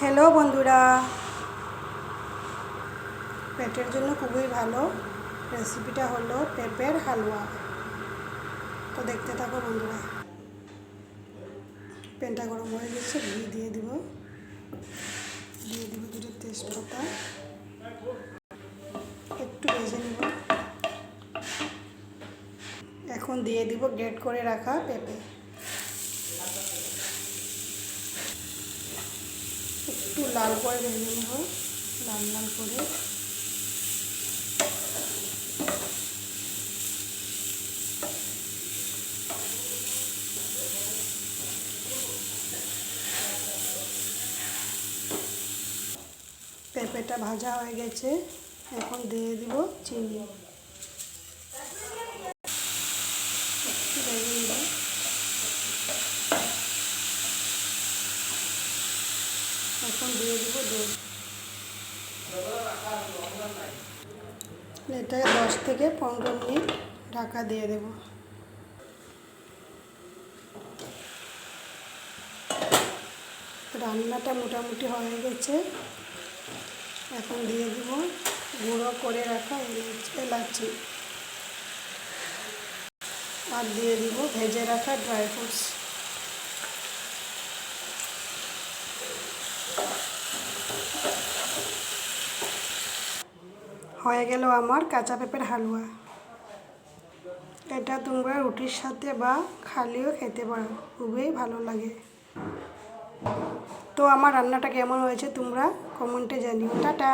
Hello বন্ধুরা, পেটের জন্য খুবই ভালো রেসিপিটা হলো পেঁপের হালুয়া। তো দেখতে থাকো বন্ধুরা। প্যানটা গরম হয়ে গেছে, ঘি দিয়ে দিব দুটো তেজপাতা, একটু ভেজে নেব। এখন দিয়ে দিব গ্রেট করে রাখা পেঁপে, একটু লাল করে ভেজে নেব, লাল লাল করে। পেঁপেটা ভাজা হয়ে গেছে, এখন দিয়ে দিব চিনি, ভেজে নেব। এখন দিয়ে দিব দুধ। এটাকে 10 থেকে 15 মিনিট ঢাকা দিয়ে দেব। রান্নাটা মোটামুটি হয়ে গেছে, এখন দিয়ে দিব গুঁড়ো করে রাখা এলাচি, আর দিয়ে দিব ভেজে রাখা ড্রাই ফ্রুটস। হয়ে গেল আমার কাঁচা পেঁপের হালুয়া। এটা তোমরা রুটির সাথে বা খালিও খেতে পারো, খুবই ভালো লাগে। তো আমার রান্নাটা কেমন হয়েছে তোমরা কমেন্টে জানিও। টাটা।